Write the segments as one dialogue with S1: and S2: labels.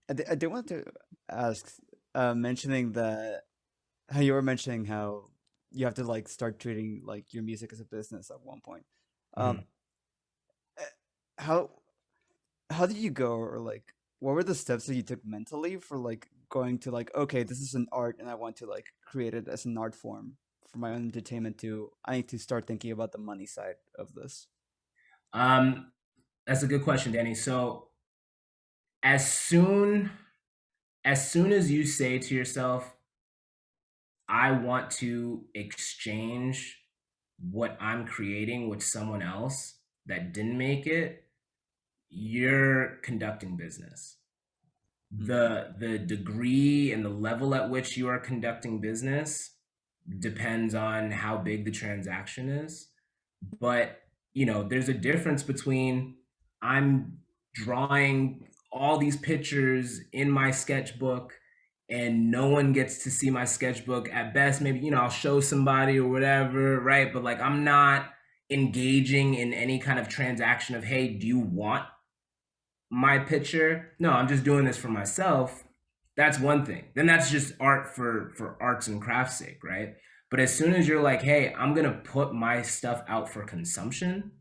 S1: I did want to ask, mentioning that how you were mentioning how you have to like start treating like your music as a business at one point. Um,
S2: Mhm.
S1: eh, how how did you go, or like what were the steps that you took mentally for like going to like, okay, this is an art and I want to like create it as an art form for my own entertainment too. I need to start thinking about the money side of this.
S2: Um, that's a good question, Danny. So as soon as soon as you say to yourself, I want to exchange what I'm creating with someone else that didn't make it, you're conducting business.
S1: Mm-hmm.
S2: The degree and the level at which you are conducting business depends on how big the transaction is. But, there's a difference between I'm drawing all these pictures in my sketchbook and no one gets to see my sketchbook. At best, maybe, I'll show somebody or whatever, right? But like I'm not engaging in any kind of transaction of, hey, do you want my picture? No, I'm just doing this for myself. That's one thing. Then that's just art for arts and crafts sake, right? But as soon as you're like, hey, I'm gonna put my stuff out for consumption,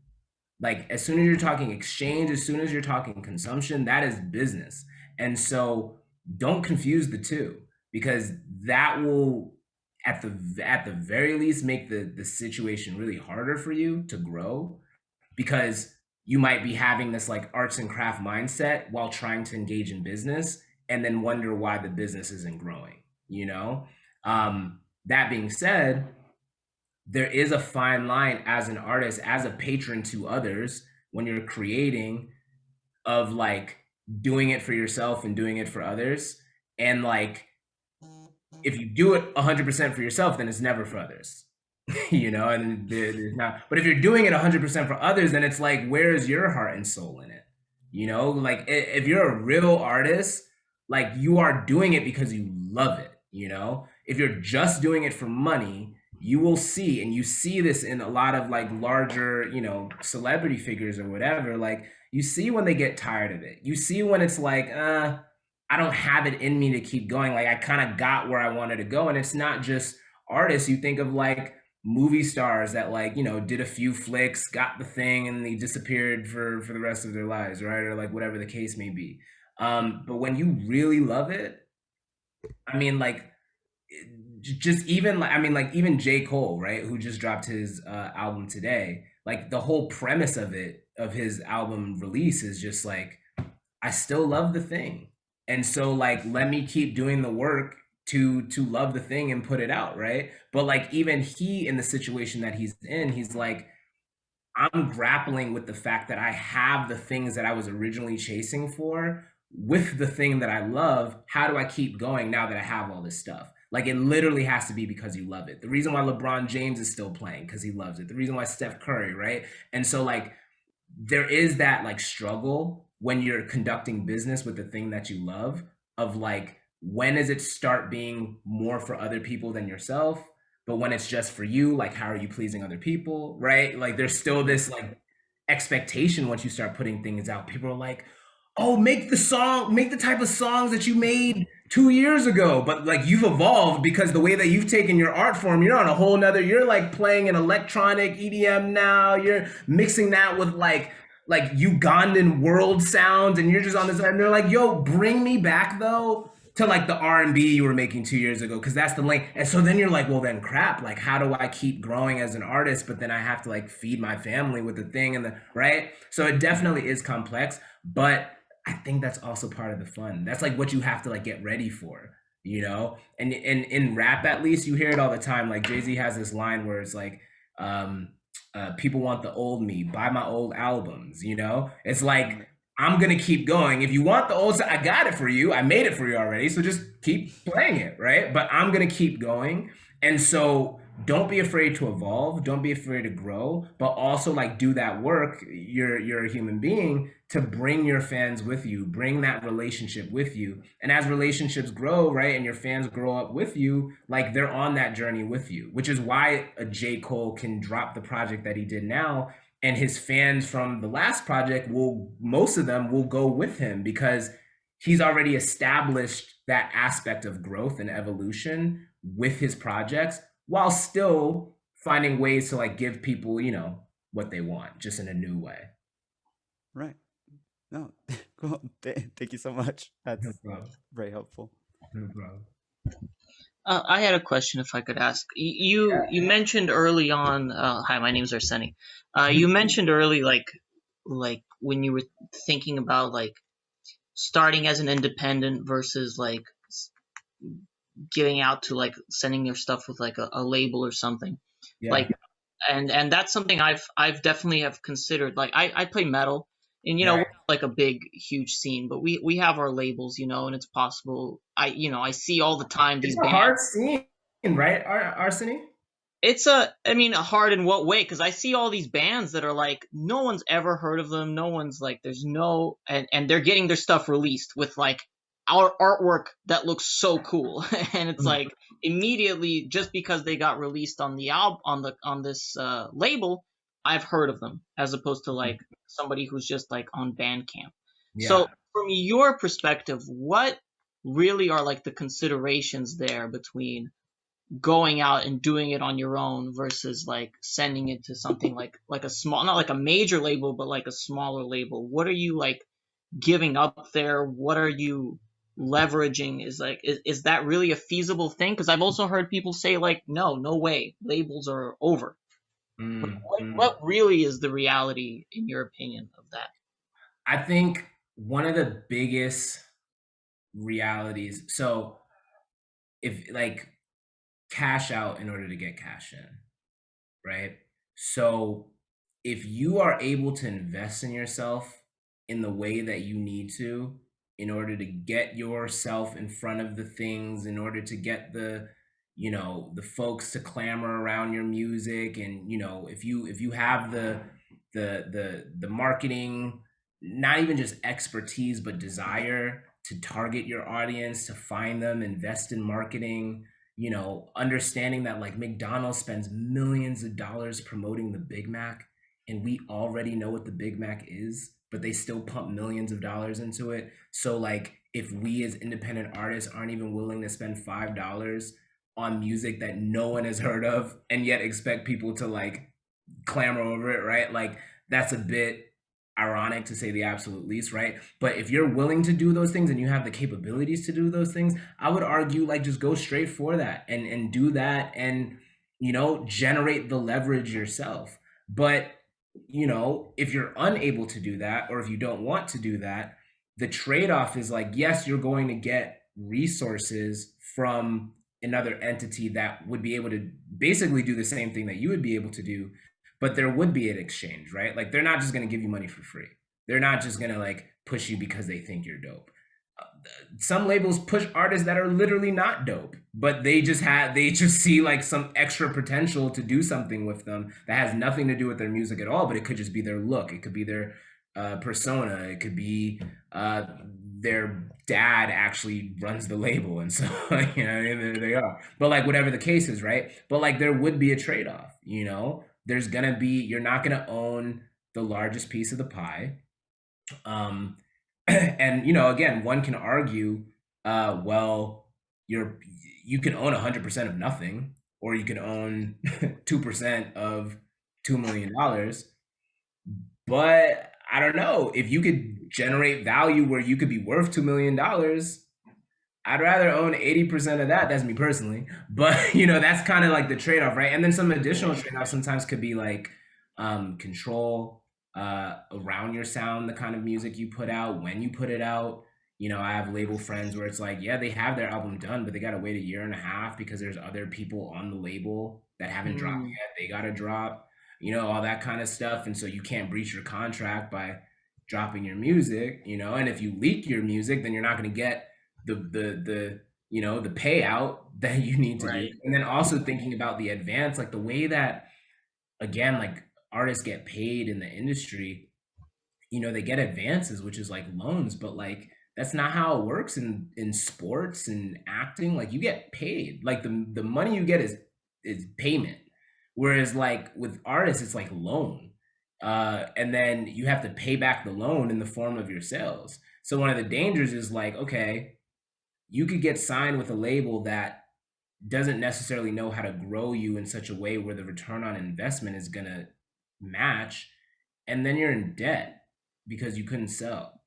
S2: like as soon as you're talking exchange, as soon as you're talking consumption, that is business. And so don't confuse the two, because that will at the very least make the situation really harder for you to grow, because you might be having this like arts and craft mindset while trying to engage in business and then wonder why the business isn't growing, you know? That being said, there is a fine line as an artist, as a patron to others, when you're creating, of like doing it for yourself and doing it for others. And like, if you do it 100% for yourself, then it's never for others. And there's not. But if you're doing it 100% for others, then it's like, where is your heart and soul in it? Like if you're a real artist, like you are doing it because you love it. If you're just doing it for money, you will see, and you see this in a lot of like larger, celebrity figures or whatever. Like you see when they get tired of it. You see when it's like, I don't have it in me to keep going. Like I kind of got where I wanted to go. And it's not just artists. You think of like movie stars that like, did a few flicks, got the thing, and they disappeared for the rest of their lives, right? Or like whatever the case may be. But when you really love it, I mean, like just even like I mean, like even J. Cole, right, who just dropped his album today, like the whole premise of his album release is just like, I still love the thing. And so like let me keep doing the work to love the thing and put it out, right? But like even he, in the situation that he's in, he's like, I'm grappling with the fact that I have the things that I was originally chasing for with the thing that I love. How do I keep going now that I have all this stuff? Like it literally has to be because you love it. The reason why LeBron James is still playing, because he loves it. The reason why Steph Curry, right? And so like there is that like struggle when you're conducting business with the thing that you love, of like, when does it start being more for other people than yourself? But when it's just for you, like how are you pleasing other people, right? Like there's still
S1: Yeah.
S2: this like expectation. Once you start putting things out, people are like, oh, make the type of songs that you made 2 years ago. But like you've evolved, because the way that you've taken your art form, you're on a whole nother, you're like playing an electronic EDM now. You're mixing that with like Ugandan world sounds, and you're just on this, and they're like, yo, bring me back though to like the R&B you were making 2 years ago, because that's the lane. And so then you're like, well then crap, like how do I keep growing as an artist, but then I have to like feed my family with the thing, and the right. So it definitely is complex, but I think that's also part of the fun. That's like what you have to like get ready for, And in rap, at least, you hear it all the time. Like Jay-Z has this line where it's like, um, people want the old me, buy my old albums, It's like,
S1: Right.
S2: I'm gonna keep going. If you want the old stuff, I got it for you. I made it for you already. So just keep playing it, right? But I'm gonna keep going. And so don't be afraid to evolve. Don't be afraid to grow, but also like do that work. You're a human being, to bring your fans with you, bring that relationship with you. And as relationships grow, right, and your fans grow up with you, like they're on that journey with you, which is why a J. Cole can drop the project that he did now, and his fans from the last project will, most of them will go with him, because he's already established that aspect of growth and evolution with his projects while still finding ways to like give people, you know, what they want just in a new way.
S1: Right. No. Cool. Thank you so much.
S2: No
S1: That's
S2: problem.
S1: very helpful.
S2: No problem.
S3: I had a question if I could ask. You mentioned early on. Hi, my name's Arseni. You mentioned early, like when you were thinking about like starting as an independent versus like giving out to like sending your stuff with like a label or something.
S2: Yeah.
S3: Like, and that's something I've definitely have considered. Like I play metal, and we're
S2: Right.
S3: not like a big huge scene, but we have our labels, and it's possible. I see all the time
S2: It's
S3: these
S2: a
S3: bands.
S2: hard scene, right, Arseny?
S3: It's I mean, hard in what way? Because I see all these bands that are like, no one's ever heard of them. No one's like, there's no, and they're getting their stuff released with like our artwork that looks so cool, and it's like immediately just because they got released on the album on this label, I've heard of them as opposed to like somebody who's just like on Bandcamp. So
S2: Yeah.
S3: from your perspective, what really are like the considerations there between going out and doing it on your own versus like sending it to something like a small, not like a major label, but like a smaller label? What are you like giving up there? What are you leveraging? Is that really a feasible thing? Because I've also heard people say like, no way, labels are over. Like,
S2: Mm.
S3: what really is the reality in your opinion of that?
S2: I think one of the biggest realities, so if like cash out in order to get cash in, right? So if you are able to invest in yourself in the way that you need to in order to get yourself in front of the things, in order to get the, you know, the folks to clamor around your music, and you know, if you have the marketing, not even just expertise but desire to target your audience, to find them, invest in marketing, you know, understanding that like McDonald's spends millions of dollars promoting the Big Mac, and we already know what the Big Mac is, but they still pump millions of dollars into it. So like if we as independent artists aren't even willing to spend $5 on music that no one has heard of and yet expect people to like clamor over it, right? Like that's a bit ironic to say the absolute least, right? But if you're willing to do those things and you have the capabilities to do those things, I would argue like just go straight for that and do that, and you know, generate the leverage yourself. But you know, if you're unable to do that or if you don't want to do that, the trade-off is like, yes, you're going to get resources from another entity that would be able to basically do the same thing that you would be able to do, but there would be an exchange, right? Like they're not just going to give you money for free. They're not just going to like push you because they think you're dope. Some labels push artists that are literally not dope, but they just see like some extra potential to do something with them that has nothing to do with their music at all, but it could just be their look, it could be their persona, it could be their dad actually runs the label, and so you know, there they are. But like whatever the case is, right? But like there would be a trade-off, you know. There's gonna be, you're not gonna own the largest piece of the pie. Um, and you know, again, one can argue, well, you can own 100% of nothing, or you can own 2% of $2 million. But I don't know, if you could generate value where you could be worth $2 million, I'd rather own 80% of that. That's me personally. But you know, that's kind of like the trade-off, right? And then some additional trade-offs sometimes could be like control around your sound, the kind of music you put out, when you put it out. You know, I have label friends where it's like, yeah, they have their album done, but they gotta wait a year and a half because there's other people on the label that haven't dropped
S3: Mm,
S2: yet. They gotta drop, you know, all that kind of stuff. And so you can't breach your contract by dropping your music, you know, and if you leak your music, then you're not gonna get the you know, the payout that you need to do.
S3: right.
S2: And then also thinking about the advance, like the way that, again, like artists get paid in the industry, you know, they get advances, which is like loans, but like that's not how it works in sports and acting. Like you get paid, like the money you get is payment, whereas like with artists it's like loan, and then you have to pay back the loan in the form of your sales. So one of the dangers is like, okay, you could get signed with a label that doesn't necessarily know how to grow you in such a way where the return on investment is going to match, and then you're in debt because you couldn't sell.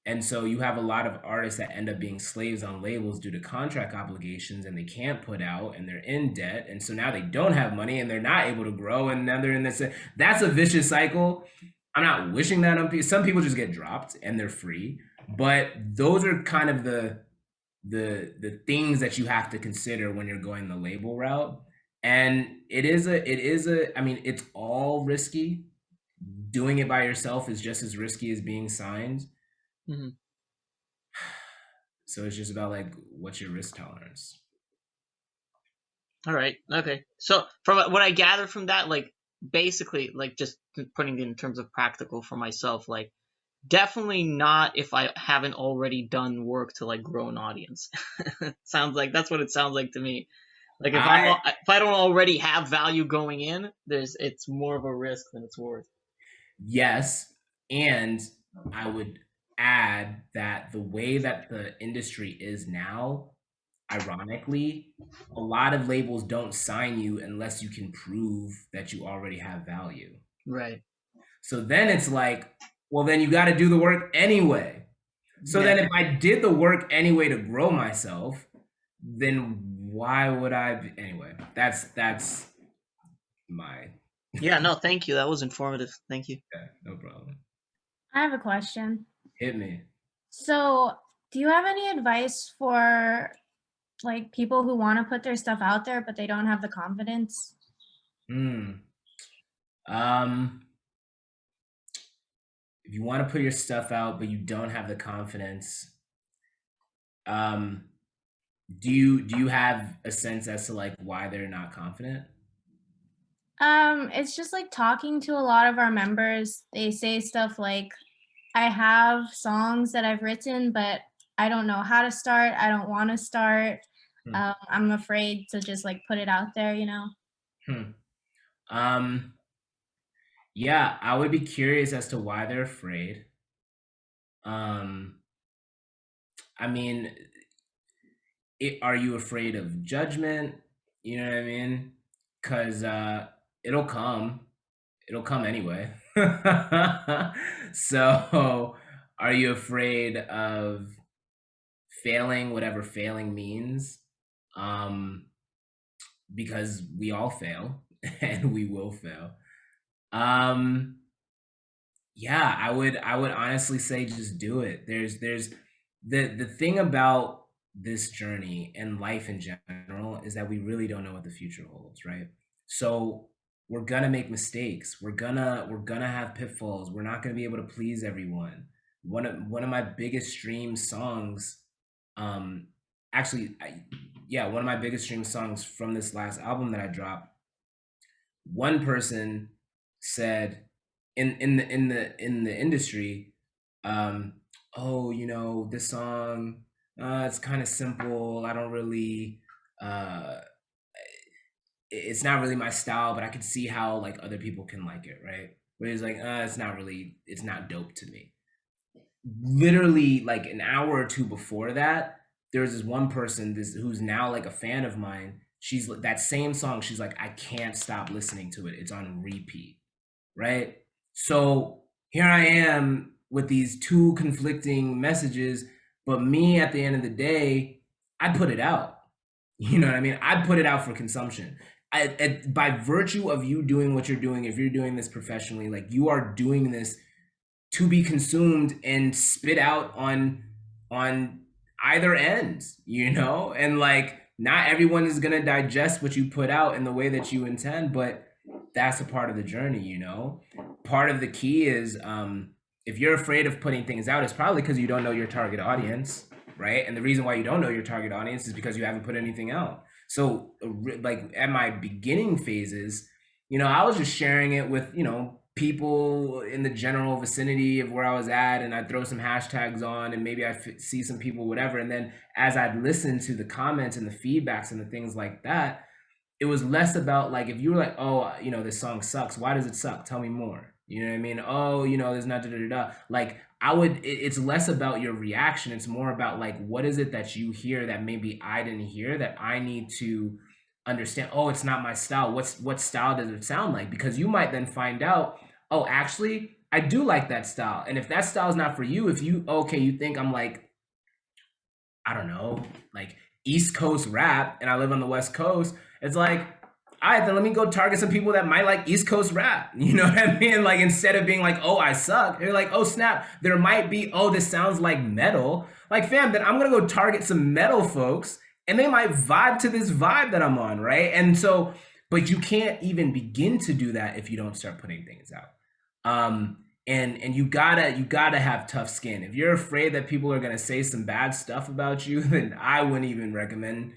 S2: And so you have a lot of artists that end up being slaves on labels due to contract obligations, and they can't put out, and they're in debt, and so now they don't have money and they're not able to grow, and now they're in this. That's a vicious cycle. I'm not wishing that on people. Some people just get dropped and they're free, but those are kind of the things that you have to consider when you're going the label route. And I mean, it's all risky. Doing it by yourself is just as risky as being signed.
S3: Mm-hmm.
S2: So it's just about like, what's your risk tolerance?
S3: All right. Okay. So from what I gather from that, like basically, like just putting it in terms of practical for myself, like definitely not if I haven't already done work to like grow an audience. Sounds like that's what it sounds like to me. Like if I don't already have value going in, it's more of a risk than it's worth.
S2: Yes, and I would add that the way that the industry is now, ironically, a lot of labels don't sign you unless you can prove that you already have value.
S3: Right.
S2: So then it's like, well, then you got to do the work anyway. So then if I did the work anyway to grow myself, then why would I be? Anyway, that's my.
S3: Yeah, no, thank you. That was informative. Thank you.
S2: Yeah, no problem.
S4: I have a question.
S2: Hit me.
S4: So, do you have any advice for like people who want to put their stuff out there but they don't have the confidence?
S2: If you want to put your stuff out but you don't have the confidence, do you have a sense as to like why they're not confident?
S4: It's just like talking to a lot of our members. They say stuff like, I have songs that I've written, but I don't know how to start. I don't want to start. I'm afraid to just like put it out there, you know?
S2: Yeah, I would be curious as to why they're afraid. I mean, are you afraid of judgment? You know what I mean? Because it'll come anyway. So are you afraid of failing, whatever failing means? Because we all fail and we will fail. Yeah, I would honestly say just do it. There's the thing about this journey and life in general is that we really don't know what the future holds, right? So we're gonna make mistakes. We're gonna have pitfalls. We're not gonna be able to please everyone. One of my biggest stream songs, one of my biggest stream songs from this last album that I dropped, one person said in the industry, oh, you know, this song, it's kind of simple. I don't really it's not really my style, but I could see how like other people can like it, right? Where it's like, it's not dope to me. Literally like an hour or two before that, there was this one person who's now like a fan of mine. She's that same song. She's like, I can't stop listening to it. It's on repeat, right? So here I am with these two conflicting messages, but me at the end of the day, I put it out. You know what I mean? I put it out for consumption. By virtue of you doing what you're doing, if you're doing this professionally, like you are doing this to be consumed and spit out on either end, you know? And like not everyone is gonna digest what you put out in the way that you intend, but that's a part of the journey, you know? Part of the key is if you're afraid of putting things out, it's probably because you don't know your target audience, right? And the reason why you don't know your target audience is because you haven't put anything out. So like at my beginning phases, you know, I was just sharing it with, you know, people in the general vicinity of where I was at, and I'd throw some hashtags on and maybe I'd see some people, whatever. And then as I'd listen to the comments and the feedbacks and the things like that, it was less about like, if you were like, oh, you know, this song sucks. Why does it suck? Tell me more. You know what I mean? Oh, you know, there's not da da da da. Like it's less about your reaction. It's more about like, what is it that you hear that maybe I didn't hear that I need to understand? Oh, it's not my style. What style does it sound like? Because you might then find out, oh, actually, I do like that style. And if that style is not for you, if you, okay, you think I'm like, I don't know, like East Coast rap and I live on the West Coast, it's like, all right, then let me go target some people that might like East Coast rap. You know what I mean? Like, instead of being like, oh, I suck, they're like, oh, snap, there might be, oh, this sounds like metal. Like, fam, then I'm gonna go target some metal folks and they might vibe to this vibe that I'm on, right? And so, but you can't even begin to do that if you don't start putting things out. And you gotta have tough skin. If you're afraid that people are gonna say some bad stuff about you, then I wouldn't even recommend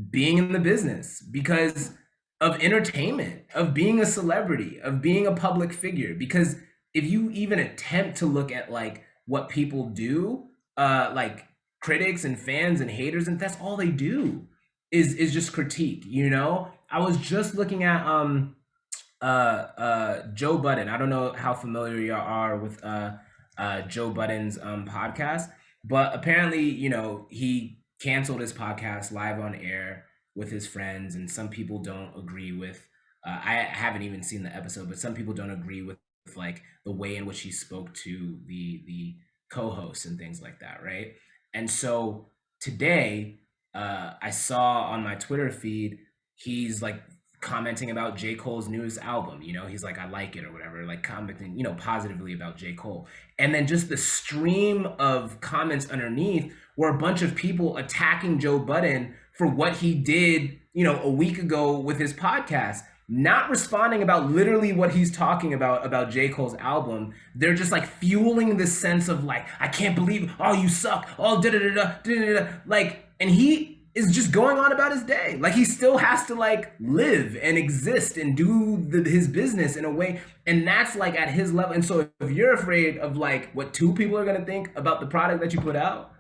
S2: being in the business, because of entertainment, of being a celebrity, of being a public figure. Because if you even attempt to look at like what people do, like critics and fans and haters, and that's all they do is just critique, you know? I was just looking at Joe Budden. I don't know how familiar you are with Joe Budden's podcast, but apparently, you know, he canceled his podcast live on air with his friends, and some people don't agree with. I haven't even seen the episode, but some people don't agree with like the way in which he spoke to the co-hosts and things like that, right? And so today, I saw on my Twitter feed he's like commenting about J. Cole's newest album. You know, he's like, I like it or whatever, like commenting, you know, positively about J. Cole. And then just the stream of comments underneath were a bunch of people attacking Joe Budden for what he did, you know, a week ago with his podcast, not responding about literally what he's talking about J. Cole's album. They're just like fueling this sense of like, I can't believe, oh, you suck, oh, da-da-da-da, like, and he is just going on about his day. Like, he still has to like live and exist and do his business in a way. And that's like at his level. And so if you're afraid of like what two people are going to think about the product that you put out,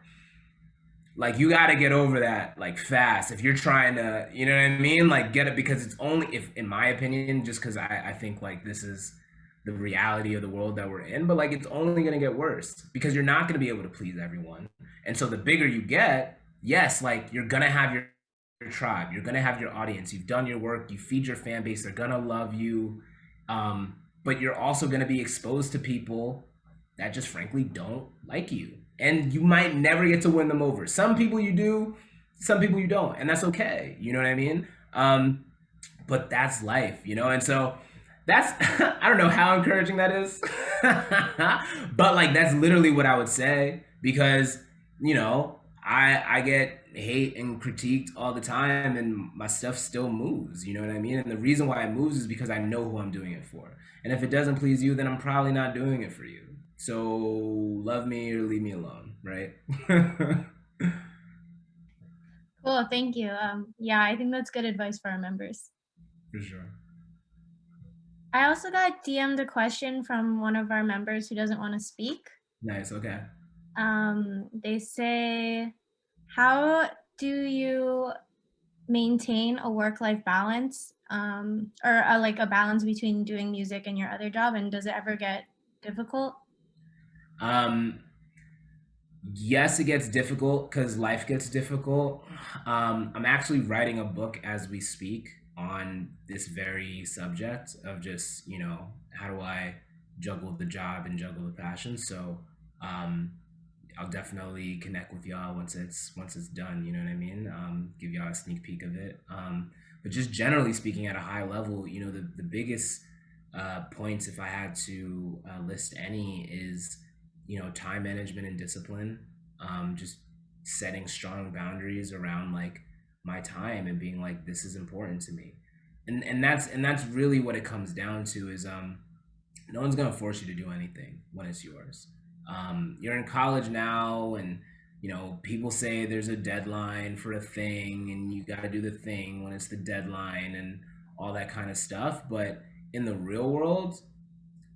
S2: like, you got to get over that like fast. If you're trying to, you know what I mean? Like, get it, because it's only, if, in my opinion, just because I think like this is the reality of the world that we're in, but like, it's only going to get worse because you're not going to be able to please everyone. And so the bigger you get, yes, like, you're gonna have your tribe, you're gonna have your audience, you've done your work, you feed your fan base, they're gonna love you, but you're also gonna be exposed to people that just frankly don't like you, and you might never get to win them over. Some people you do, some people you don't, and that's okay, you know what I mean? But that's life, you know? And so that's I don't know how encouraging that is, but like, that's literally what I would say, because, you know, I get hate and critiqued all the time, and my stuff still moves, you know what I mean? And the reason why it moves is because I know who I'm doing it for. And if it doesn't please you, then I'm probably not doing it for you. So love me or leave me alone, right?
S4: Cool, thank you. Yeah, I think that's good advice for our members.
S2: For sure.
S4: I also got DM'd a question from one of our members who doesn't want to speak.
S2: Nice, okay.
S4: They say, how do you maintain a work-life balance, or like a balance between doing music and your other job, and does it ever get difficult?
S2: Yes, it gets difficult because life gets difficult. I'm actually writing a book as we speak on this very subject of just, you know, how do I juggle the job and juggle the passion. So I'll definitely connect with y'all once it's done, you know what I mean? Give y'all a sneak peek of it. But just generally speaking, at a high level, you know, the biggest points, if I had to list any, is, you know, time management and discipline. Just setting strong boundaries around like my time and being like, this is important to me. And that's really what it comes down to, is no one's gonna force you to do anything when it's yours. You're in college now, and you know, people say there's a deadline for a thing and you got to do the thing when it's the deadline and all that kind of stuff. But in the real world,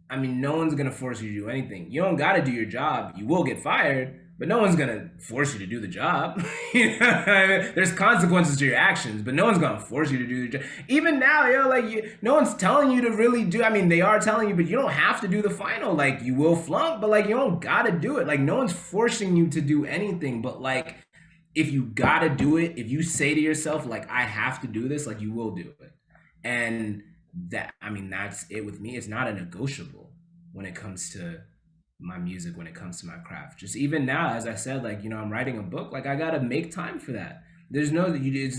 S2: I mean, no one's going to force you to do anything. You don't got to do your job. You will get fired, but no one's gonna force you to do the job. You know what I mean? There's consequences to your actions, but no one's gonna force you to do the job. Even now, like no one's telling you to really do. I mean, they are telling you, but you don't have to do the final. Like you will flunk, but like you don't gotta do it. Like no one's forcing you to do anything. But like if you gotta do it, if you say to yourself like I have to do this, like you will do it. And that, I mean, that's it with me. It's not a negotiable when it comes to my music, when it comes to my craft. Just even now, as I said, like, I'm writing a book, like I gotta make time for that. It's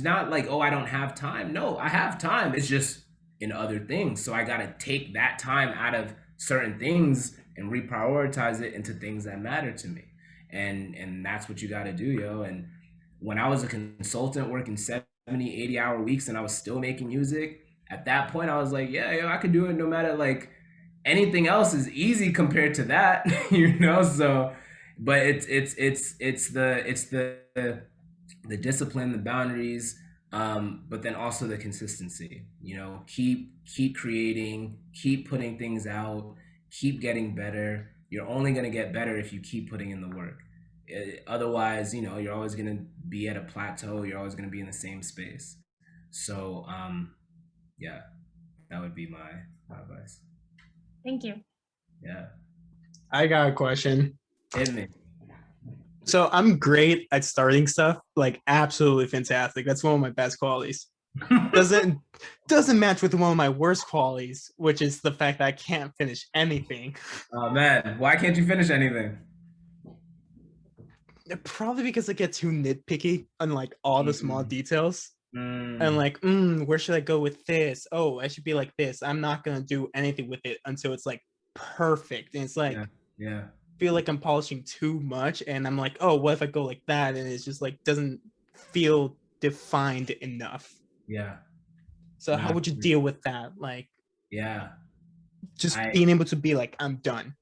S2: not like, oh, I don't have time. No, I have time. It's just in other things. So I gotta take that time out of certain things and reprioritize it into things that matter to me. And that's what you gotta do, yo. And when I was a consultant working 70, 80-hour weeks and I was still making music, at that point I was like, yeah, yo, I could do it no matter, like, anything else is easy compared to that. So but it's the discipline, the boundaries, but then also the consistency. Keep creating, keep putting things out, keep getting better. You're only going to get better if you keep putting in the work. Otherwise, you're always going to be at a plateau. You're always going to be in the same space. So yeah, that would be my advice.
S4: Thank you.
S2: Yeah.
S5: I got a question.
S2: Hit me.
S5: So I'm great at starting stuff, like absolutely fantastic. That's one of my best qualities. Doesn't match with one of my worst qualities, which is the fact that I can't finish anything.
S2: Oh man, why can't you finish anything?
S5: Probably because I get too nitpicky on like all the small details. And like, where should I go with this? Oh, I should be like this. I'm not gonna do anything with it until it's like perfect. And it's like,
S2: yeah.
S5: Feel like I'm polishing too much, and I'm like, oh, what if I go like that? And it's just like doesn't feel defined enough.
S2: Yeah.
S5: So how would you deal with that? Like, just being able to be like, I'm done.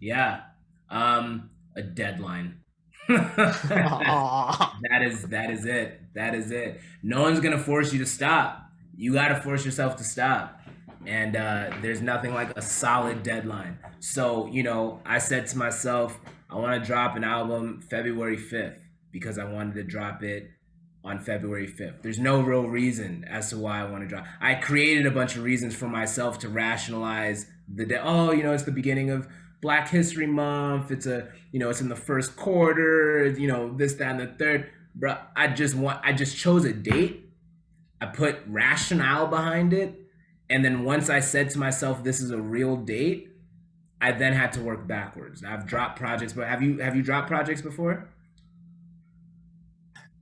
S2: Yeah. A deadline. That is it. No one's gonna force you to stop. You gotta force yourself to stop. And there's nothing like a solid deadline. So I said to myself, I want to drop an album February 5th because I wanted to drop it on February 5th. There's no real reason as to why I want to drop. I created a bunch of reasons for myself to rationalize the day. Oh, it's the beginning of Black History Month. It's it's in the first quarter, this, that, and the third. Bro, I just chose a date. I put rationale behind it. And then once I said to myself, this is a real date, I then had to work backwards. I've dropped projects, but have you dropped projects before?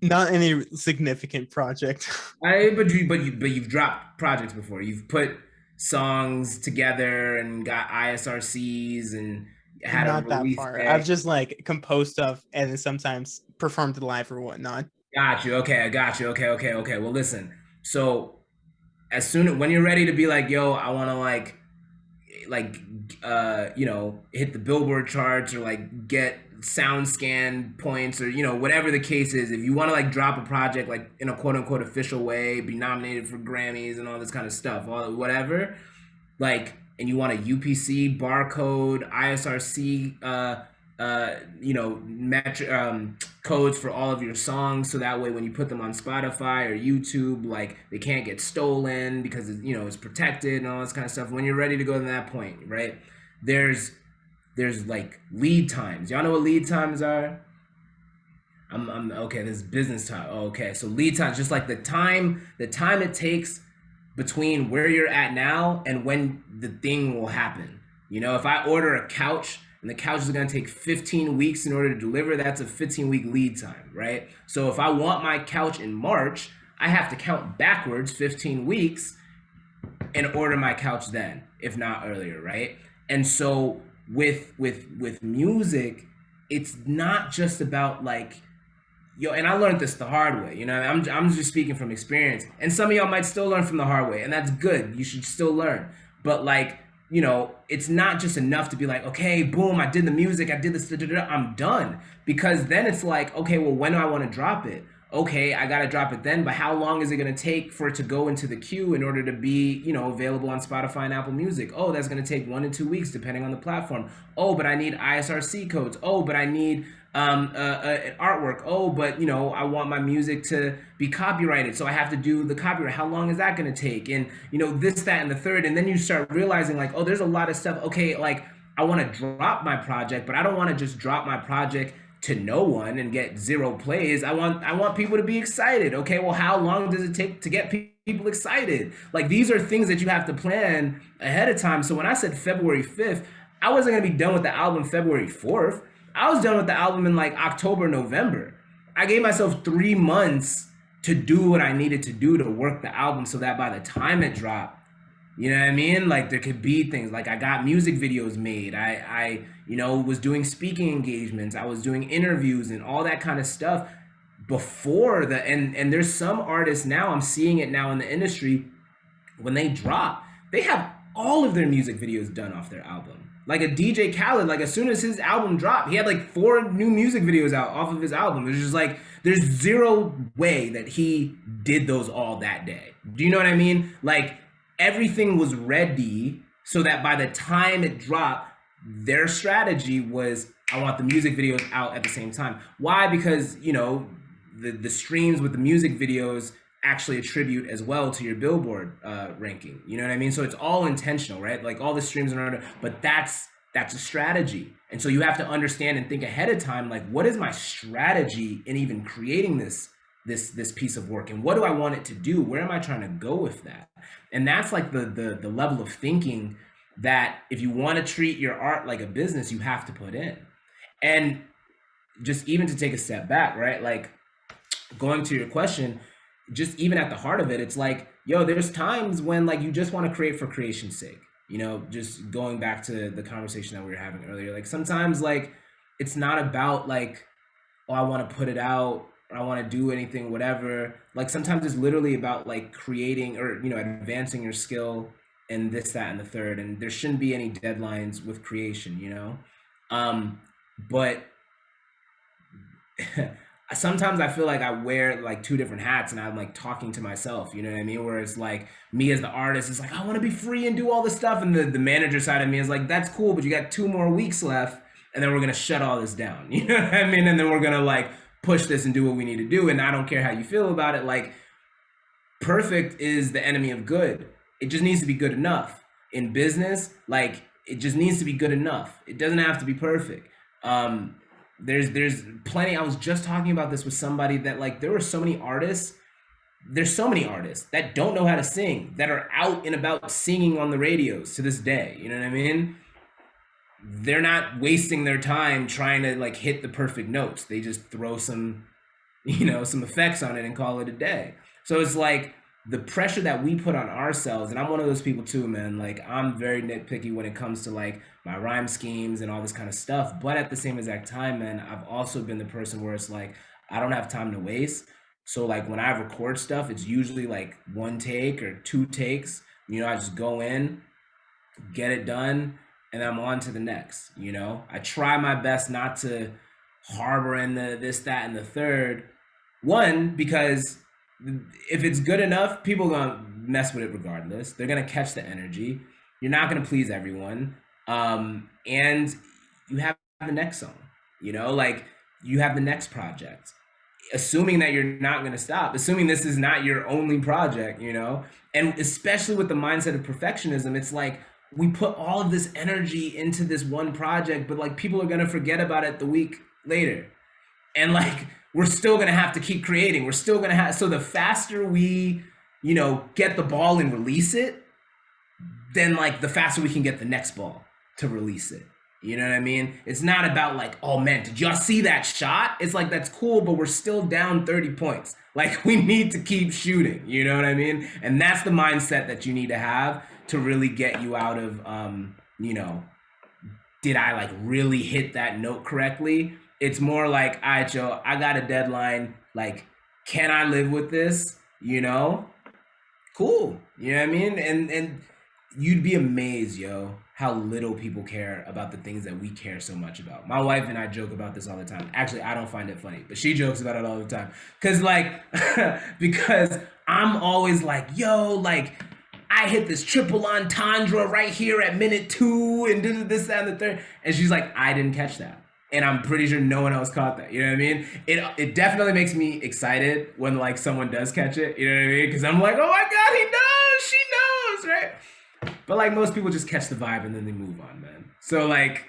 S5: Not any significant project.
S2: But you've dropped projects before. You've put songs together and got ISRCs and had
S5: not
S2: a release
S5: that far.
S2: day.
S5: I've just like composed stuff and then sometimes performed live or whatnot.
S2: Got you. Okay, I got you. Okay. Well, listen. So when you're ready to be like, yo, I want to hit the Billboard charts or like get SoundScan points or whatever the case is, if you want to like drop a project like in a quote unquote official way, be nominated for Grammys and all this kind of stuff, whatever, like, and you want a UPC barcode, ISRC codes for all of your songs, so that way when you put them on Spotify or YouTube, like they can't get stolen because it's protected and all this kind of stuff. When you're ready to go to that point, right, there's like lead times. Y'all know what lead times are? I'm okay, this is business time. Okay, so lead times, just like the time it takes between where you're at now and when the thing will happen. If I order a couch and the couch is going to take 15 weeks in order to deliver, that's a 15-week lead time, right? So if I want my couch in March, I have to count backwards 15 weeks and order my couch then, if not earlier, right? And so with music, it's not just about like, and I learned this the hard way, I'm just speaking from experience, and some of y'all might still learn from the hard way, and that's good. You should still learn. But like, it's not just enough to be like, okay, boom, I did the music, I did this, I'm done. Because then it's like, okay, well, when do I want to drop it? okay, I gotta drop it then, but how long is it gonna take for it to go into the queue in order to be, available on Spotify and Apple Music? Oh, that's gonna take 1 to 2 weeks depending on the platform. Oh, but I need ISRC codes. Oh, but I need artwork. Oh, but I want my music to be copyrighted, so I have to do the copyright. How long is that gonna take? And this, that, and the third. And then you start realizing like, oh, there's a lot of stuff. Okay, like I want to drop my project, but I don't want to just drop my project to no one and get 0 plays. I want people to be excited. Okay, well, how long does it take to get people excited? Like, these are things that you have to plan ahead of time. So when I said February 5th, I wasn't gonna be done with the album February 4th. I was done with the album in like October, November. I gave myself 3 months to do what I needed to do to work the album so that by the time it dropped, you know what I mean? Like, there could be things like I got music videos made. I was doing speaking engagements. I was doing interviews and all that kind of stuff before and there's some artists now, I'm seeing it now in the industry, when they drop, they have all of their music videos done off their album. Like a DJ Khaled, like as soon as his album dropped, he had like 4 new music videos out off of his album. It's just like, there's 0 way that he did those all that day. Do you know what I mean? Like, everything was ready so that by the time it dropped, their strategy was, I want the music videos out at the same time. Why? Because, the streams with the music videos actually attribute as well to your Billboard ranking. You know what I mean? So it's all intentional, right? Like all the streams in order, but that's a strategy. And so you have to understand and think ahead of time, like, what is my strategy in even creating this piece of work, and what do I want it to do? Where am I trying to go with that? And that's like the level of thinking that if you want to treat your art like a business, you have to put in. And just even to take a step back, right? Like, going to your question, just even at the heart of it, it's like, yo, there's times when like you just want to create for creation's sake. Just going back to the conversation that we were having earlier, like sometimes like it's not about like, oh, I want to put it out, or I want to do anything, whatever. Like sometimes it's literally about like creating or advancing your skill and this, that, and the third. And there shouldn't be any deadlines with creation, but sometimes I feel like I wear like 2 different hats and I'm like talking to myself, you know what I mean? Where it's like me as the artist is like, I want to be free and do all this stuff. And the manager side of me is like, that's cool, but you got 2 more weeks left and then we're going to shut all this down. You know what I mean? And then we're going to like push this and do what we need to do. And I don't care how you feel about it. Like, perfect is the enemy of good. It just needs to be good enough. In business, like, it just needs to be good enough. It doesn't have to be perfect. There's plenty. I was just talking about this with somebody that like there were so many artists. There's so many artists that don't know how to sing, that are out and about singing on the radios to this day. You know what I mean? They're not wasting their time trying to like hit the perfect notes. They just throw some effects on it and call it a day. So it's like the pressure that we put on ourselves, and I'm one of those people too, man. Like, I'm very nitpicky when it comes to like my rhyme schemes and all this kind of stuff. But at the same exact time, man, I've also been the person where it's like, I don't have time to waste. So like when I record stuff, it's usually like 1 take or 2 takes. I just go in, get it done, and I'm on to the next. I try my best not to harbor in the this, that, and the third. One, because if it's good enough, people are gonna mess with it regardless. They're gonna catch the energy. You're not gonna please everyone. And you have the next song, like you have the next project. Assuming that you're not gonna stop, assuming this is not your only project, and especially with the mindset of perfectionism, it's like we put all of this energy into this one project, but like people are gonna forget about it the week later. And like, we're still going to have to keep creating. We're still going to have, so the faster we, get the ball and release it, then like the faster we can get the next ball to release it. You know what I mean? It's not about like, oh man, did y'all see that shot? It's like, that's cool, but we're still down 30 points. Like, we need to keep shooting. You know what I mean? And that's the mindset that you need to have to really get you out of, did I like really hit that note correctly? It's more like, all right, yo, I got a deadline. Like, can I live with this? Cool. You know what I mean? And you'd be amazed, yo, how little people care about the things that we care so much about. My wife and I joke about this all the time. Actually, I don't find it funny, but she jokes about it all the time. Cause like, because I'm always like, yo, like I hit this triple entendre right here at minute 2 and this, that, and the third. And she's like, I didn't catch that. And I'm pretty sure no one else caught that. You know what I mean? It definitely makes me excited when like someone does catch it. You know what I mean? Because I'm like, oh my God, he knows, she knows, right? But like most people just catch the vibe and then they move on, man. So like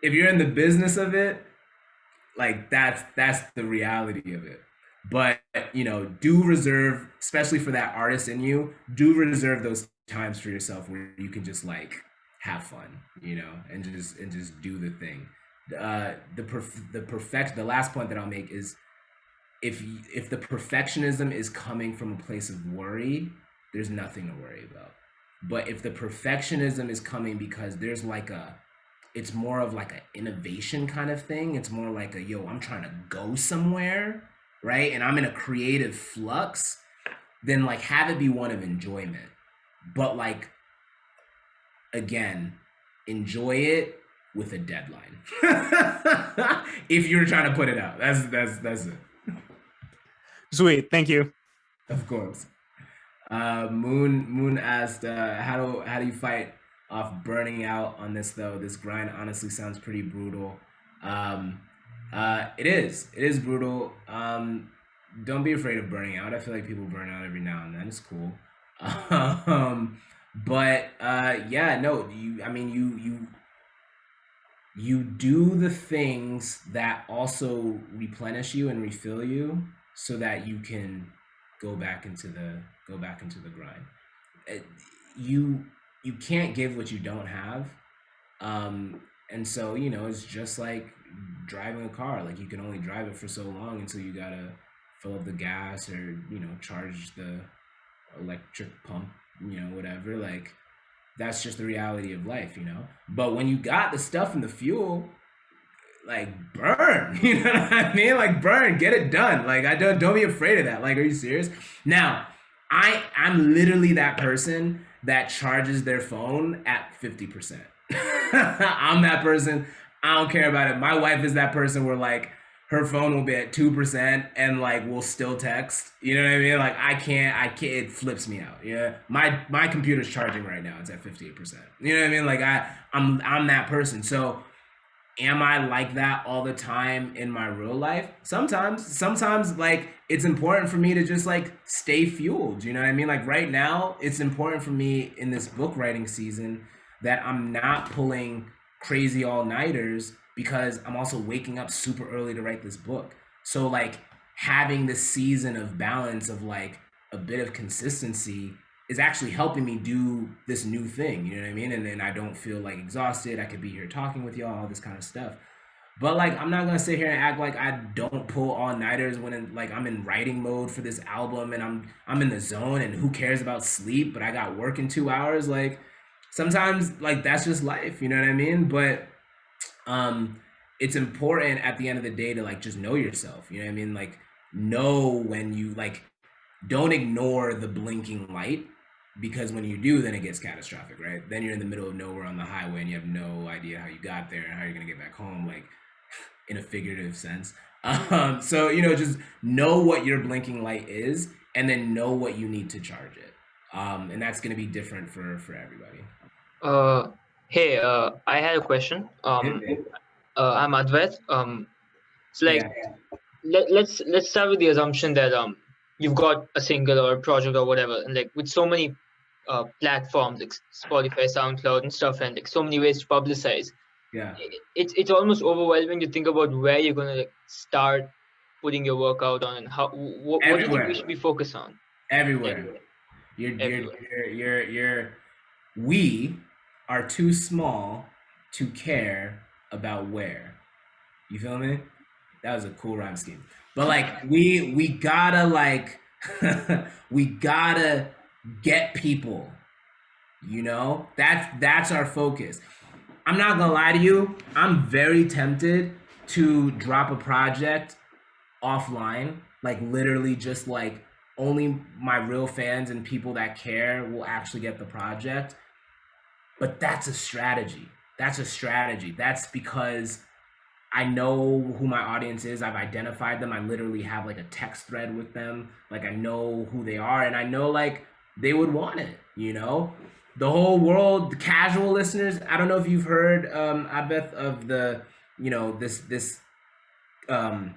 S2: if you're in the business of it, like that's the reality of it. But you know, do reserve, especially for that artist in you, do reserve those times for yourself where you can just like have fun, you know, and just do the thing. The last point that I'll make is if the perfectionism is coming from a place of worry, there's nothing to worry about. But if the perfectionism is coming because there's like it's more of like an innovation kind of thing. It's more like yo, I'm trying to go somewhere, right? And I'm in a creative flux, then like have it be one of enjoyment. But like, again, enjoy it with a deadline. If you're trying to put it out, that's it.
S5: Sweet, thank you.
S2: Of course. Moon asked, how do you fight off burning out on this though? This grind honestly sounds pretty brutal. It is brutal. Don't be afraid of burning out. I feel like people burn out every now and then. It's cool. But yeah, no, you do the things that also replenish you and refill you so that you can go back into the grind. You can't give what you don't have. And so, you know, it's just like driving a car. Like you can only drive it for so long until you gotta fill up the gas or, you know, charge the electric pump, you know, whatever. Like that's just the reality of life, you know. But when you got the stuff and the fuel, like burn, you know what I mean? Like burn, get it done. Like don't be afraid of that. Like, are you serious? Now, I'm literally that person that charges their phone at 50%. I'm that person. I don't care about it. My wife is that person where like her phone will be at 2% and like we'll still text. You know what I mean? Like I can't, it flips me out. Yeah. My computer's charging right now. It's at 58%. You know what I mean? Like I'm that person. So am I like that all the time in my real life? Sometimes like it's important for me to just like stay fueled. You know what I mean? Like right now, it's important for me in this book writing season that I'm not pulling crazy all-nighters because I'm also waking up super early to write this book. So like having this season of balance of like a bit of consistency is actually helping me do this new thing, you know what I mean? And then I don't feel like exhausted. I could be here talking with y'all, all this kind of stuff. But like, I'm not gonna sit here and act like I don't pull all-nighters when like I'm in writing mode for this album and I'm in the zone and who cares about sleep, but I got work in 2 hours. Like sometimes like that's just life, you know what I mean? But it's important at the end of the day to like just know yourself, you know what I mean? Like know when you like, don't ignore the blinking light. Because when you do, then it gets catastrophic, right? Then you're in the middle of nowhere on the highway and you have no idea how you got there and how you're gonna get back home, like in a figurative sense. So, you know, just know what your blinking light is and then know what you need to charge it. And that's gonna be different for everybody.
S6: Hey, I had a question. I'm Advait. So like, let's start with the assumption that you've got a single or a project or whatever, and like with so many platforms like Spotify, SoundCloud, and stuff, and like so many ways to publicize.
S2: Yeah,
S6: it's almost overwhelming to think about where you're gonna like start putting your work out on and how. What do you think we should be focused on?
S2: Everywhere. We are too small to care about where. You feel me? That was a cool rhyme scheme. But like we gotta like we gotta get people, you know? That's our focus. I'm not gonna lie to you, I'm very tempted to drop a project offline, like literally just like only my real fans and people that care will actually get the project. But that's a strategy. That's a strategy. That's because I know who my audience is. I've identified them. I literally have like a text thread with them. Like I know who they are, and I know like they would want it, you know? The whole world, the casual listeners, I don't know if you've heard, Abeth, of the, you know, this um,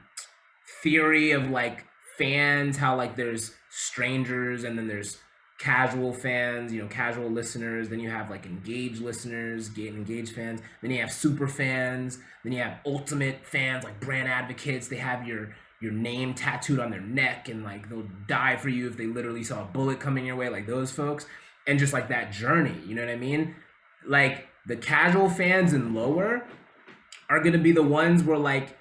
S2: theory of like fans, how like there's strangers and then there's casual fans, you know, casual listeners, then you have like engaged listeners, engaged fans, then you have super fans, then you have ultimate fans, like brand advocates. They have your name tattooed on their neck and like they'll die for you if they literally saw a bullet coming your way, like those folks. And just like that journey, you know what I mean? Like the casual fans and lower are gonna be the ones where like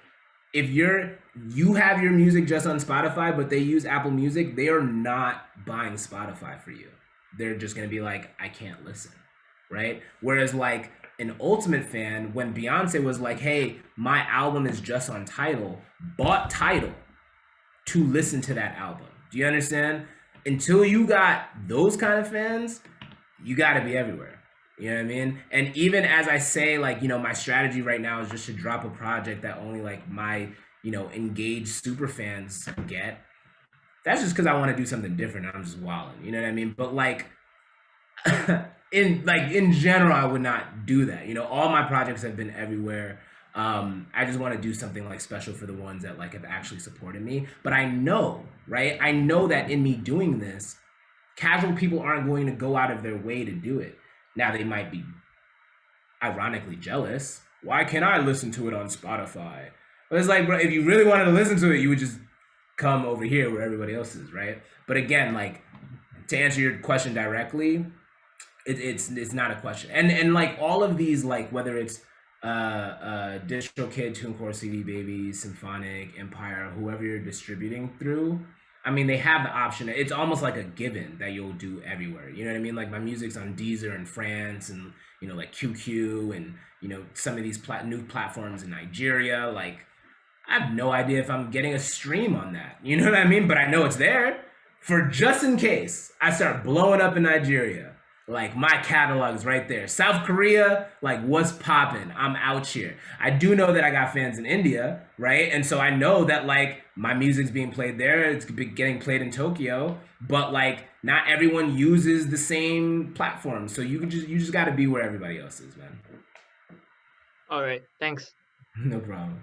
S2: if you have your music just on Spotify, but they use Apple Music, they are not buying Spotify for you. They're just gonna be like, I can't listen, right? Whereas like an ultimate fan, when Beyonce was like, hey, my album is just on Tidal, bought Tidal to listen to that album. Do you understand? Until you got those kind of fans, you gotta be everywhere. You know what I mean? And even as I say, like, you know, my strategy right now is just to drop a project that only like my, you know, engaged super fans get. That's just because I want to do something different. I'm just wilding. You know what I mean? But like, in general, I would not do that. You know, all my projects have been everywhere. I just want to do something like special for the ones that like have actually supported me. But I know, right? I know that in me doing this, casual people aren't going to go out of their way to do it. Now they might be ironically jealous. Why can't I listen to it on Spotify? But it's like, bro, if you really wanted to listen to it, you would just come over here where everybody else is, right? But again, like to answer your question directly, it's not a question. And like all of these, like whether it's DistroKid, TuneCore, CD Baby, Symphonic, Empire, whoever you're distributing through, I mean, they have the option. It's almost like a given that you'll do everywhere. You know what I mean? Like my music's on Deezer in France and, you know, like QQ and, you know, some of these new platforms in Nigeria. Like I have no idea if I'm getting a stream on that. You know what I mean? But I know it's there for just in case I start blowing up in Nigeria. Like my catalog's right there. South Korea, like what's popping? I'm out here. I do know that I got fans in India, right? And so I know that like my music's being played there. It's getting played in Tokyo, but like not everyone uses the same platform. So you just got to be where everybody else is, man.
S6: All right, thanks.
S2: No problem.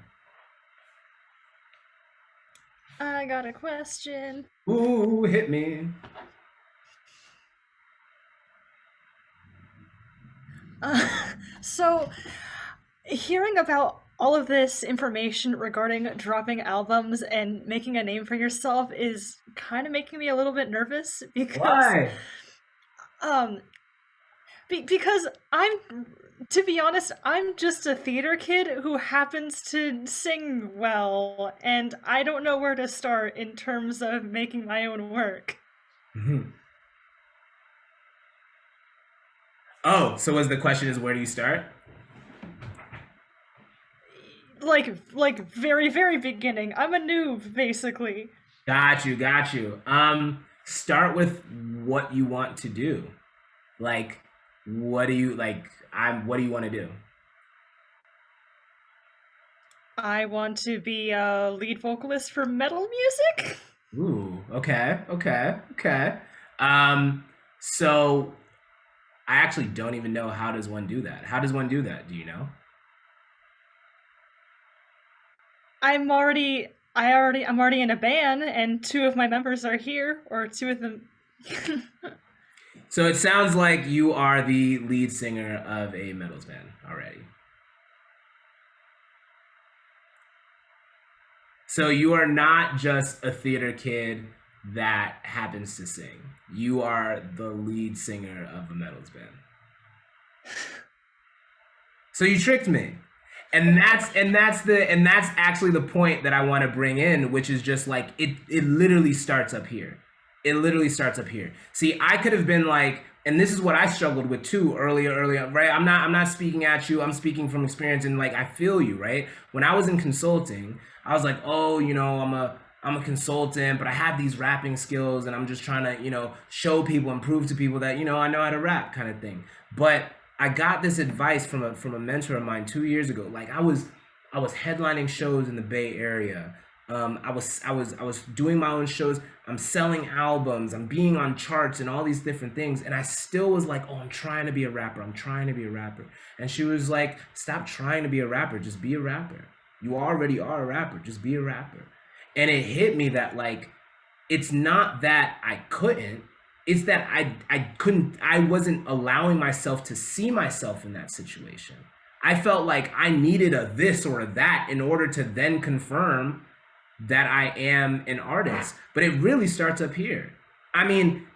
S7: I got a question.
S2: Ooh, hit me.
S7: So, hearing about all of this information regarding dropping albums and making a name for yourself is kind of making me a little bit nervous because because to be honest, I'm just a theater kid who happens to sing well, and I don't know where to start in terms of making my own work.
S2: Mm-hmm. Oh, so was the question is where do you start?
S7: Like very, very beginning. I'm a noob, basically.
S2: Got you. Start with what you want to do. Like, what do you want to do?
S7: I want to be a lead vocalist for metal music.
S2: Ooh, okay. So I actually don't even know how does one do that. How does one do that? Do you know?
S7: I'm already in a band, and two of my members are here, or two of them.
S2: So it sounds like you are the lead singer of a metals band already. So you are not just a theater kid that happens to sing. You are the lead singer of a metals band. So you tricked me. And that's actually the point that I want to bring in, which is just like it literally starts up here. It literally starts up here. See, I could have been like, and this is what I struggled with too earlier, right? I'm not speaking at you. I'm speaking from experience, and like I feel you, right? When I was in consulting, I was like, oh, you know, I'm a consultant, but I have these rapping skills, and I'm just trying to, you know, show people and prove to people that, you know, I know how to rap, kind of thing. But I got this advice from a mentor of mine 2 years ago. Like I was headlining shows in the Bay Area. I was doing my own shows. I'm selling albums. I'm being on charts and all these different things. And I still was like, oh, I'm trying to be a rapper. I'm trying to be a rapper. And she was like, stop trying to be a rapper. Just be a rapper. You already are a rapper. Just be a rapper. And it hit me that like, it's not that I couldn't. It's that I wasn't allowing myself to see myself in that situation. I felt like I needed a this or a that in order to then confirm that I am an artist. But it really starts up here. I mean,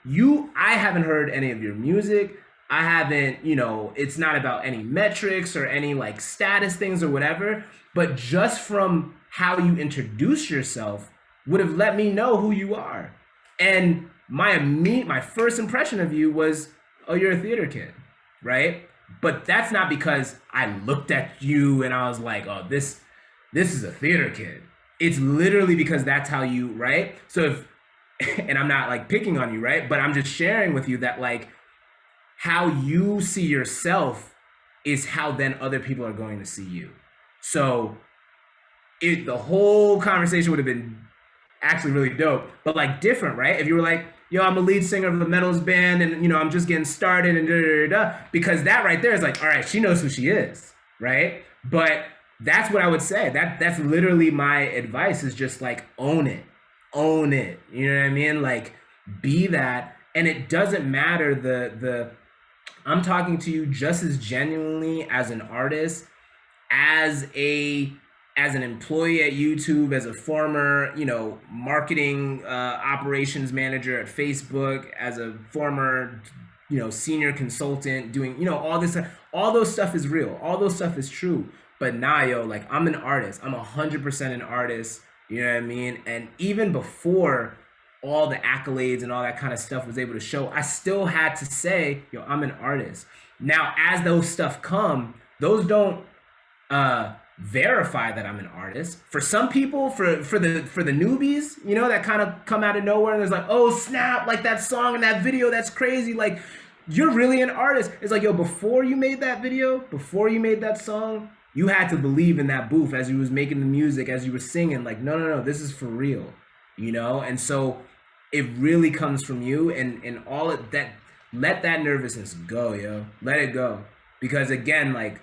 S2: I haven't heard any of your music. I haven't, it's not about any metrics or any like status things or whatever, but just from how you introduce yourself would have let me know who you are. And my first impression of you was, oh, you're a theater kid, right? But that's not because I looked at you and I was like, oh, this is a theater kid. It's literally because that's how you, right? So and I'm not like picking on you, right? But I'm just sharing with you that like how you see yourself is how then other people are going to see you. So the whole conversation would have been actually really dope, but like different, right? If you were like, yo, I'm a lead singer of the metals band and I'm just getting started and da-da-da-da, because that right there is like, all right, she knows who she is, right? But that's what I would say. That's literally my advice, is just like own it. You know what I mean? Like be that. And it doesn't matter I'm talking to you just as genuinely as an artist, as an employee at YouTube, as a former, marketing operations manager at Facebook, as a former, senior consultant doing, all those stuff is real. All those stuff is true. But nah, yo, like I'm an artist. I'm 100% an artist. You know what I mean? And even before all the accolades and all that kind of stuff was able to show, I still had to say, yo, I'm an artist. Now, as those stuff come, those don't verify that I'm an artist. For some people, for the newbies, that kind of come out of nowhere and there's like, oh snap, like that song and that video, that's crazy. Like you're really an artist. It's like, yo, before you made that video, before you made that song, you had to believe in that booth as you was making the music, as you were singing, like, no, this is for real, And so it really comes from you, and all of that. Let that nervousness go, yo. Let it go, because again, like,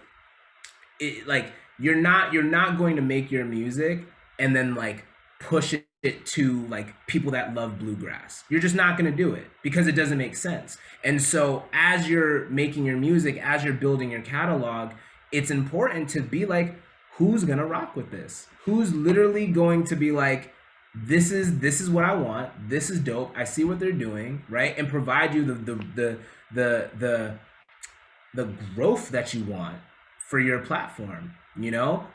S2: you're not going to make your music and then like push it to like people that love bluegrass. You're just not going to do it because it doesn't make sense. And so as you're making your music, as you're building your catalog, it's important to be like, who's gonna rock with this? Who's literally going to be like, this is what I want. This is dope. I see what they're doing, right? And provide you the growth that you want for your platform,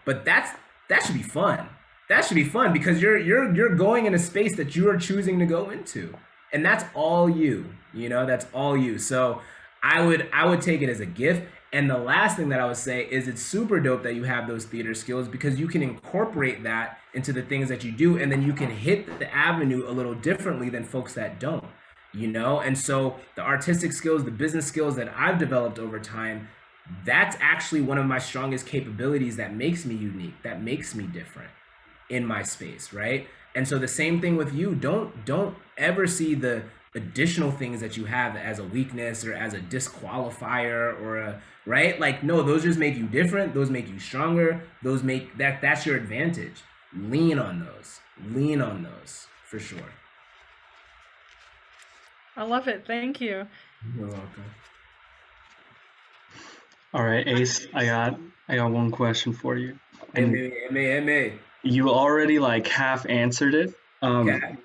S2: But that should be fun. That should be fun because you're going in a space that you are choosing to go into, and that's all you. That's all you. So I would take it as a gift. And the last thing that I would say is it's super dope that you have those theater skills, because you can incorporate that into the things that you do, and then you can hit the avenue a little differently than folks that don't, And so the artistic skills, the business skills that I've developed over time, that's actually one of my strongest capabilities that makes me unique, that makes me different in my space, right? And so the same thing with you. Don't ever see the additional things that you have as a weakness or as a disqualifier or a, right? Like, no, those just make you different. Those make you stronger. Those make that's your advantage. Lean on those for sure.
S7: I love it. Thank you.
S2: You're welcome.
S8: All right, Ace, I got one question for you.
S2: MA.
S8: You already like half answered it. But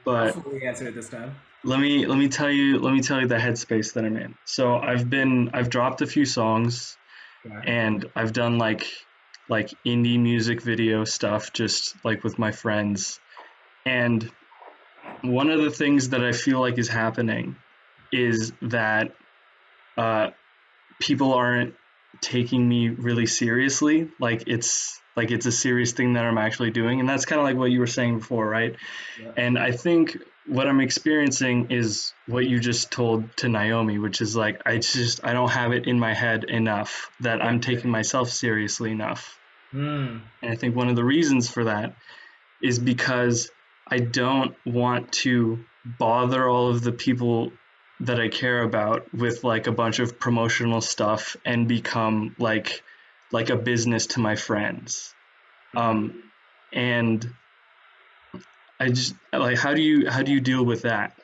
S2: I'll fully answer it this time.
S8: Let me tell you the headspace that I'm in. So I've dropped a few songs, and I've done like indie music video stuff just like with my friends. And one of the things that I feel like is happening is that people aren't taking me really seriously. Like it's like it's a serious thing that I'm actually doing. And that's kind of like what you were saying before, right?
S2: Yeah.
S8: And I think what I'm experiencing is what you just told to Naomi, which is like I don't have it in my head enough that I'm taking myself seriously enough. And I think one of the reasons for that is because I don't want to bother all of the people that I care about with like a bunch of promotional stuff and become like a business to my friends. And I just like, how do you deal with that?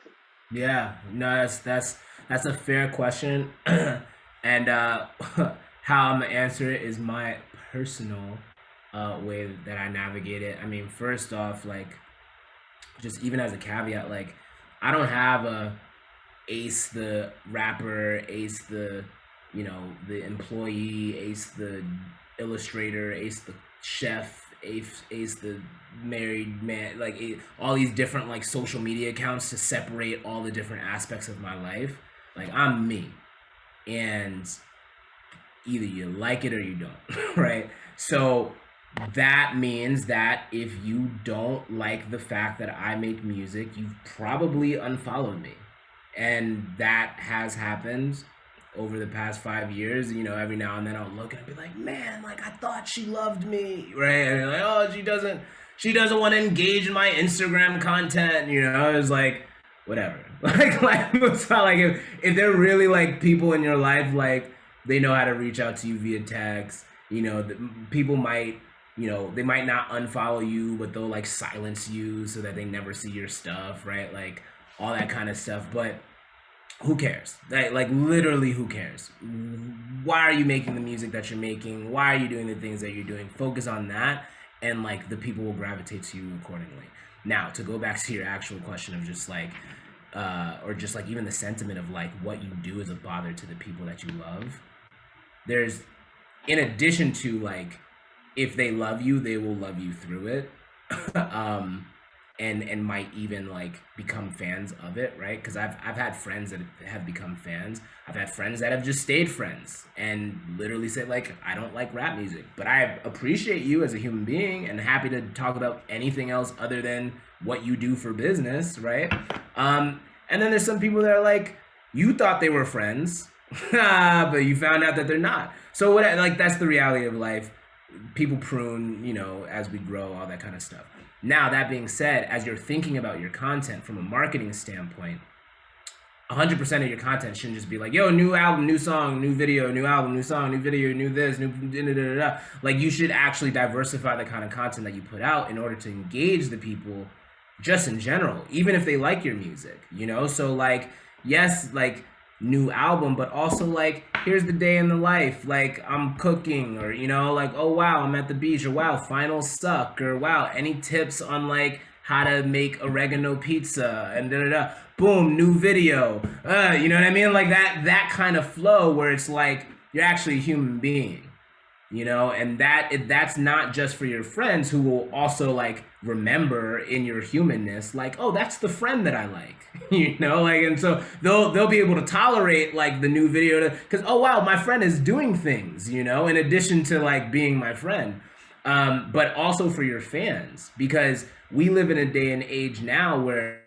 S2: Yeah, no, that's a fair question, and how I'm gonna answer it is my personal way that I navigate it. I mean, first off, like, just even as a caveat, like, I don't have a Ace the rapper, Ace the, you know, the employee, Ace the illustrator, Ace the chef, Ace the married man, like all these different like social media accounts to separate all the different aspects of my life. Like, I'm me, and either you like it or you don't, right? So that means that if you don't like the fact that I make music, you've probably unfollowed me. And that has happened over the past 5 years. You know, every now and then I'll look and I'll be like, man, like I thought she loved me, right? And you're like, oh, she doesn't want to engage in my Instagram content, you know? It's like, whatever. like it's not like if they're really like people in your life, like they know how to reach out to you via text, you know, people might, you know, they might not unfollow you, but they'll like silence you so that they never see your stuff, right? Like all that kind of stuff. But who cares? Like literally, who cares? Why are you making the music that you're making? Why are you doing the things that you're doing? Focus on that, and like the people will gravitate to you accordingly. Now, to go back to your actual question of just like, or just like even the sentiment of like what you do is a bother to the people that you love. There's, in addition to like, if they love you, they will love you through it. And might even like become fans of it, right? Because I've had friends that have become fans. I've had friends that have just stayed friends and literally said like, I don't like rap music, but I appreciate you as a human being and happy to talk about anything else other than what you do for business, right? And then there's some people that are like, you thought they were friends, but you found out that they're not. So what, like, that's the reality of life. People prune, you know, as we grow, all that kind of stuff. Now, that being said, as you're thinking about your content from a marketing standpoint, 100% of your content shouldn't just be like, yo, new album, new song, new video, new album, new song, new video, new this, new da da da da. Like, you should actually diversify the kind of content that you put out in order to engage the people just in general, even if they like your music, you know? So, like, yes, like, new album, but also like, here's the day in the life, like I'm cooking, or you know, like, oh wow, I'm at the beach, or wow, finals suck, or wow, any tips on like how to make oregano pizza, and da da da, boom, new video. You know what I mean? Like that kind of flow where it's like you're actually a human being, you know, and that's not just for your friends who will also like remember in your humanness, like, oh, that's the friend that I like, you know, like, and so they'll be able to tolerate like the new video because, oh wow, my friend is doing things, you know, in addition to like being my friend, but also for your fans, because we live in a day and age now where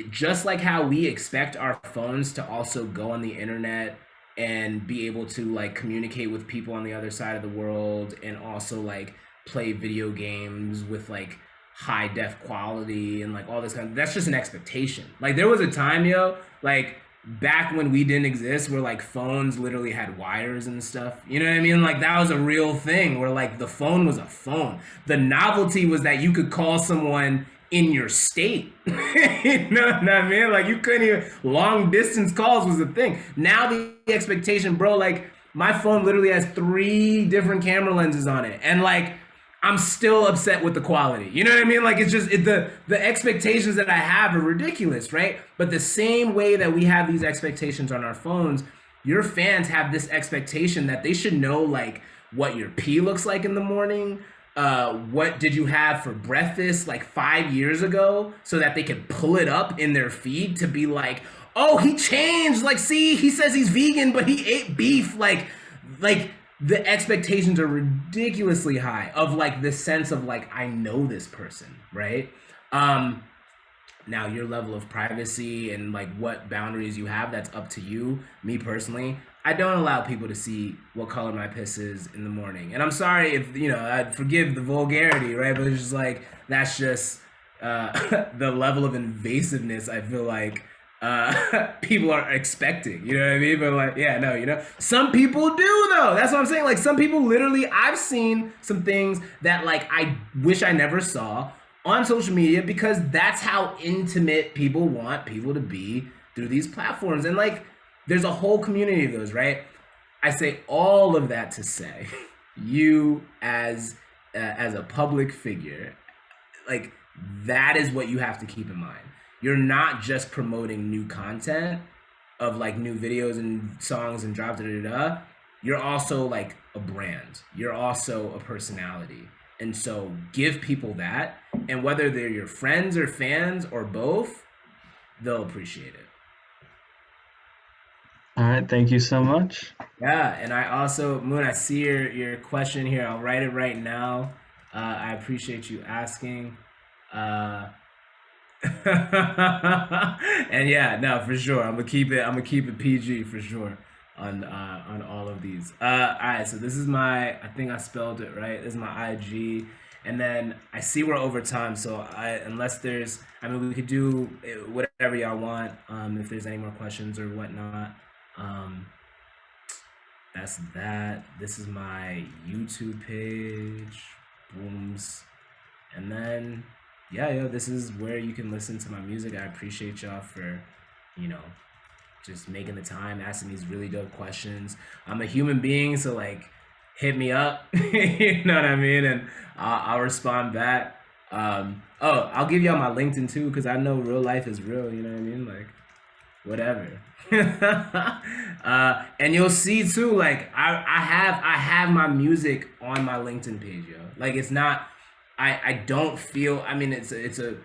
S2: just like how we expect our phones to also go on the internet and be able to like communicate with people on the other side of the world, and also like play video games with like high def quality and like all this kind of, that's just an expectation. Like there was a time, yo, like back when we didn't exist, where like phones literally had wires and stuff, you know what I mean? Like that was a real thing where like the phone was a phone. The novelty was that you could call someone in your state. You know what I mean? Like you couldn't even, long distance calls was a thing. Now the expectation, bro, like my phone literally has 3 different camera lenses on it, and like I'm still upset with the quality. You know what I mean? Like it's just the expectations that I have are ridiculous, right? But the same way that we have these expectations on our phones, your fans have this expectation that they should know like what your pee looks like in the morning. What did you have for breakfast like 5 years ago, so that they could pull it up in their feed to be like, oh, he changed. Like, see, he says he's vegan, but he ate beef. Like the expectations are ridiculously high of like the sense of like, I know this person, right? Now your level of privacy and like what boundaries you have, that's up to you. Me personally, I don't allow people to see what color my piss is in the morning. And I'm sorry if, you know, I'd forgive the vulgarity, right? But it's just like, that's just the level of invasiveness I feel like people are expecting, you know what I mean? But like, yeah, no, you know, some people do though. That's what I'm saying. Like some people literally, I've seen some things that like I wish I never saw on social media because that's how intimate people want people to be through these platforms. And like, there's a whole community of those, right? I say all of that to say, you as a public figure, like that is what you have to keep in mind. You're not just promoting new content of like new videos and songs and drops, You're also like a brand. You're also a personality. And so give people that. And whether they're your friends or fans or both, they'll appreciate it.
S8: All right. Thank you so much.
S2: Yeah. And I also, Moon, I see your question here. I'll write it right now. I appreciate you asking. And yeah, no, for sure. I'm gonna keep it PG for sure on all of these. All right, so this is my, I think I spelled it right. This is my IG, and then I see we're over time, so unless there's, I mean, we could do whatever y'all want. If there's any more questions or whatnot, that's that. This is my YouTube page. Booms, and then. Yeah, this is where you can listen to my music. I appreciate y'all for, you know, just making the time, asking these really dope questions. I'm a human being, so like, hit me up, you know what I mean? And I'll respond back. I'll give y'all my LinkedIn too, because I know real life is real, you know what I mean? Like, whatever. And you'll see too, like, I have my music on my LinkedIn page, yo. Like, it's not, I don't feel, I mean, it's a,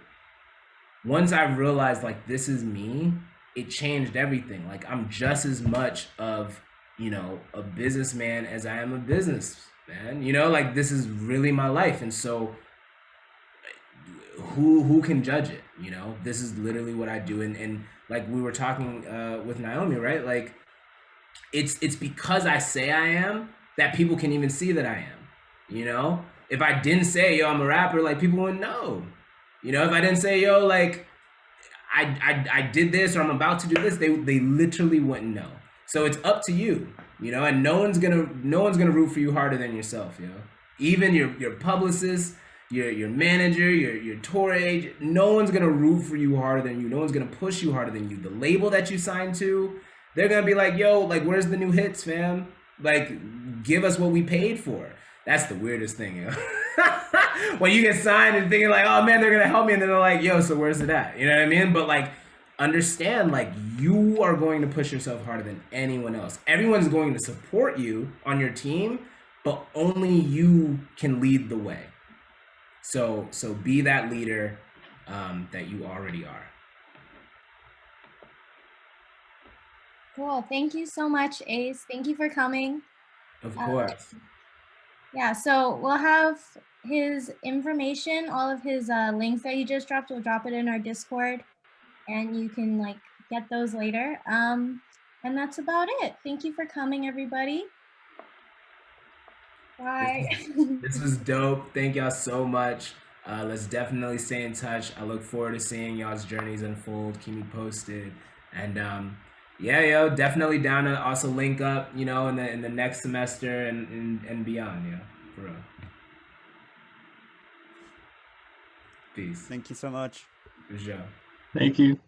S2: once I realized like this is me, it changed everything. Like I'm just as much of, you know, a businessman as I am a businessman, you know, like this is really my life. And so who can judge it? You know, this is literally what I do. And like we were talking with Naomi, right? Like it's because I say I am that people can even see that I am, you know? If I didn't say, yo, I'm a rapper, like people wouldn't know. You know, if I didn't say, yo, like I did this or I'm about to do this, they literally wouldn't know. So it's up to you, you know, and no one's gonna root for you harder than yourself, yo. Even your publicist, your manager, your tour agent, no one's gonna root for you harder than you. No one's gonna push you harder than you. The label that you signed to, they're gonna be like, yo, like where's the new hits, fam? Like give us what we paid for. That's the weirdest thing, yo. When you get signed and thinking like, oh man, they're gonna help me, and then they're like, yo, so where's it at? You know what I mean? But like, understand, like you are going to push yourself harder than anyone else. Everyone's going to support you on your team, but only you can lead the way. So be that leader that you already are.
S4: Cool. Thank you so much, Ace. Thank you for coming.
S2: Of course.
S4: Yeah, so we'll have his information, all of his links that you just dropped. We'll drop it in our Discord, and you can like get those later. And that's about it. Thank you for coming, everybody. Bye.
S2: This was dope. Thank y'all so much. Let's definitely stay in touch. I look forward to seeing y'all's journeys unfold. Keep me posted. And yeah, yo, definitely down to also link up, you know, in the next semester and beyond, yeah, for real. Peace.
S1: Thank you so much.
S2: Good job.
S8: Thank you.